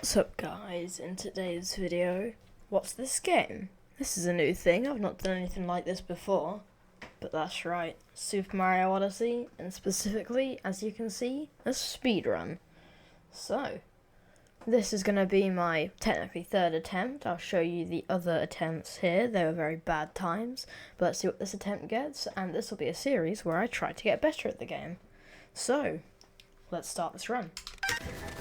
What's up guys, in today's video, what's this game? This is a new thing, I've not done anything like this before, but that's right, Super Mario Odyssey, and specifically, as you can see, a speedrun. So, this is going to be my technically third attempt. I'll show you the other attempts here, they were very bad times, but let's see what this attempt gets, and this will be a series where I try to get better at the game. So, let's start this run.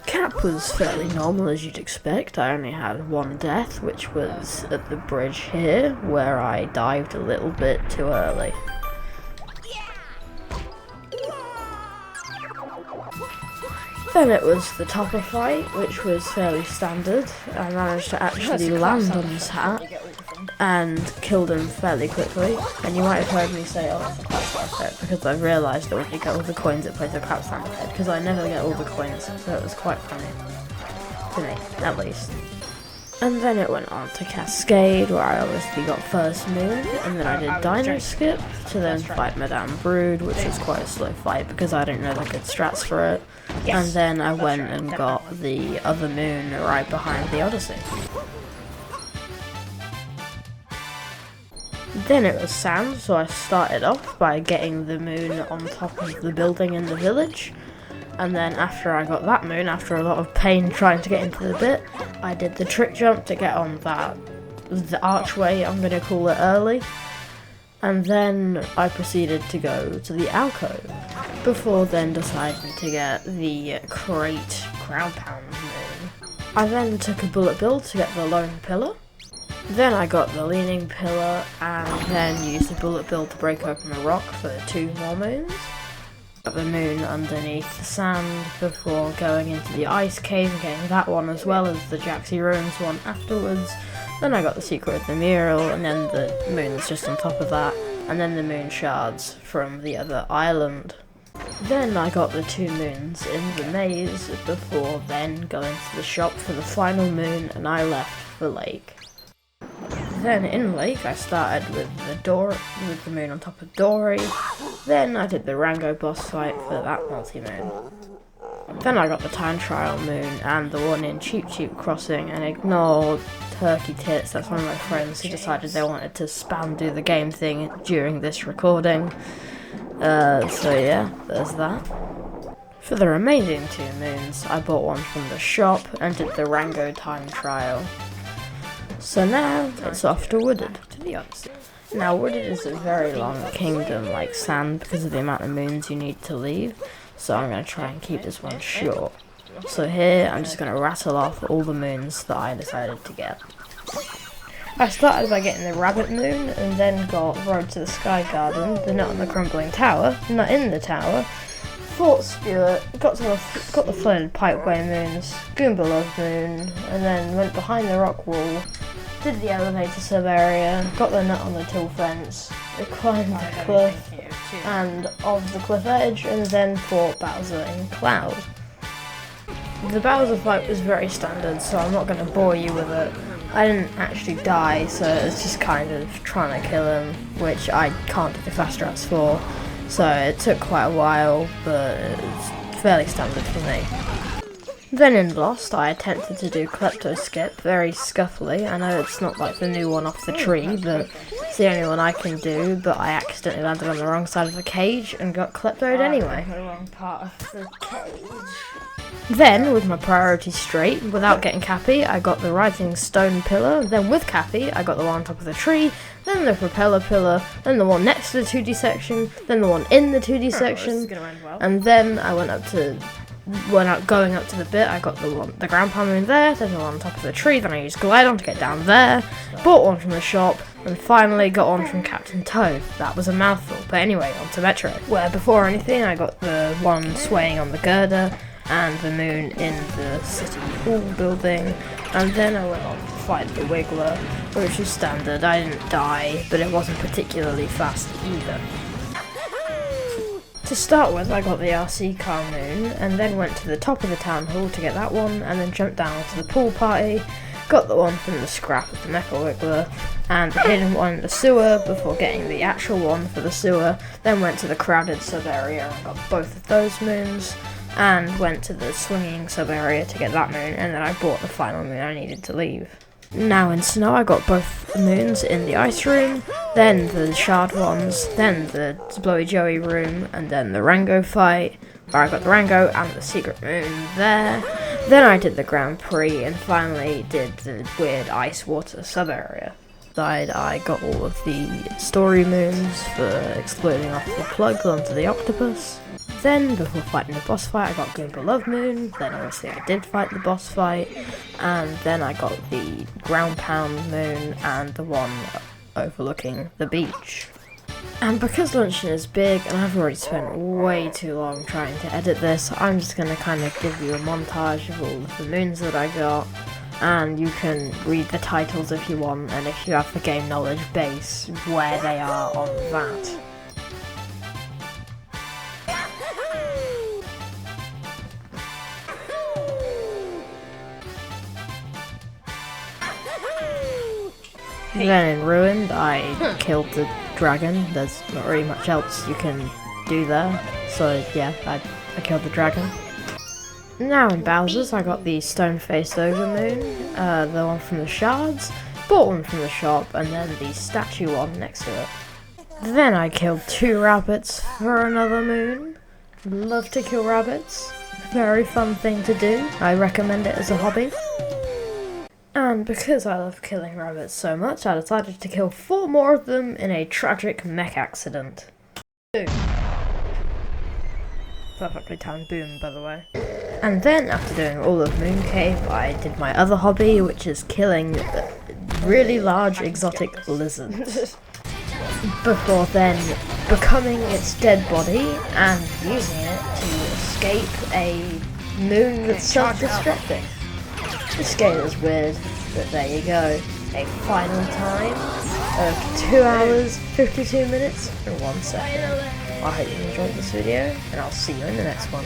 Cap was fairly normal as you'd expect. I only had one death, which was at the bridge here, where I dived a little bit too early. Then it was the topper fight, which was fairly standard. I managed to actually land on his hat and killed him fairly quickly. And you might have heard me say, oh, it's a clap effect, because I realised that when you get all the coins it plays a clap sound effect, because I never get all the coins, so it was quite funny. To me, at least. And then it went on to Cascade, where I obviously got first moon, and then I did Dino Skip to then fight Madame Brood, which was quite a slow fight because I didn't know the good strats for it. And then I went and got the other moon right behind the Odyssey. Then it was sand, so I started off by getting the moon on top of the building in the village. And then after I got that moon, after a lot of pain trying to get into the bit, I did the trick jump to get on the archway, I'm going to call it, early. And then I proceeded to go to the alcove, before then deciding to get the crate ground pound moon. I then took a bullet build to get the lone pillar. Then I got the leaning pillar, and then used the bullet build to break open the rock for 2 more moons. Got the moon underneath the sand before going into the ice cave and getting that one, as well as the Jaxie Ruins one afterwards. Then I got the secret of the mural, and then the moon that's just on top of that, and then the moon shards from the other island. Then I got the 2 moons in the maze before then going to the shop for the final moon, and I left for Lake. Then in Lake I started with the moon on top of Dory. Then I did the Rango boss fight for that multi-moon. Then I got the time trial moon and the one in Cheep Cheep Crossing, and ignored Turkey Tits, that's one of my friends who decided they wanted to spam do the game thing during this recording. So yeah, there's that. For the remaining 2 moons, I bought one from the shop and did the Rango time trial. So now, it's off to Wooded, to the Odyssey. Now, Wooded is a very long kingdom, like sand, because of the amount of moons you need to leave, so I'm going to try and keep this one short. So here, I'm just going to rattle off all the moons that I decided to get. I started by getting the Rabbit Moon, and then got Road to the Sky Garden, the Nut on the Crumbling Tower, Nut in the Tower, Fort Spewart, got the Flooded Pipeway Moons, Goomba Love Moon, and then went behind the rock wall, did the elevator sub area, got the nut on the tall fence, climbed the cliff and of the cliff edge, and then fought Bowser in Cloud. The Bowser fight was very standard, so I'm not going to bore you with it. I didn't actually die, so it's just kind of trying to kill him, which I can't do the fast strats for, so it took quite a while, but it's fairly standard for me. Then in Lost, I attempted to do Klepto Skip very scuffily. I know it's not like the new one off the tree, but it's the only one I can do, but I accidentally landed on the wrong side of the cage and got Kleptoed anyway. The wrong part of the cage. Then, with my priorities straight, without getting Cappy, I got the Rising Stone Pillar, then with Cappy, I got the one on top of the tree, then the Propeller Pillar, then the one next to the 2D section, then the one in the 2D section, and then I went up to... going up to the bit, I got the ground pound moon there, then the one on top of the tree, then I used Glidon to get down there, bought one from the shop, and finally got one from Captain Toad. That was a mouthful, but anyway, on to Metro, where before anything I got the one swaying on the girder, and the moon in the city hall building, and then I went on to fight the Wiggler, which was standard. I didn't die, but it wasn't particularly fast either. To start with, I got the RC car moon, and then went to the top of the town hall to get that one, and then jumped down to the pool party, got the one from the scrap of the Mecha Wiggler, and the hidden one in the sewer before getting the actual one for the sewer, then went to the crowded sub area and got both of those moons. and went to the swinging sub area to get that moon, and then I bought the final moon I needed to leave. Now in snow I got both moons in the ice room, then the shard ones, then the blowy joey room, and then the Rango fight, where I got the Rango and the secret moon there. Then I did the Grand Prix and finally did the weird ice water sub area. I got all of the story moons for exploding off the plugs onto the octopus. Then, before fighting the boss fight, I got Goomba Love Moon. Then obviously I did fight the boss fight, and then I got the Ground Pound Moon and the one overlooking the beach. And because Luncheon is big, and I've already spent way too long trying to edit this, I'm just going to kind of give you a montage of all of the moons that I got, and you can read the titles if you want, and if you have the game knowledge base, where they are on that. Then in Ruined, I killed the dragon. There's not really much else you can do there, so yeah, I killed the dragon. Now in Bowser's, I got the stone-faced over moon, the one from the shards, bought one from the shop, and then the statue one next to it. Then I killed 2 rabbits for another moon. Love to kill rabbits. Very fun thing to do. I recommend it as a hobby. And because I love killing rabbits so much, I decided to kill 4 more of them in a tragic mech accident. Boom. Perfectly timed boom, by the way. And then, after doing all of Moon Cave, I did my other hobby, which is killing really large exotic lizards. Before then, becoming its dead body and using it to escape a moon that's self-destructing. This game is weird, but there you go. A final time of 2 hours, 52 minutes, and 1 second. I hope you enjoyed this video, and I'll see you in the next one.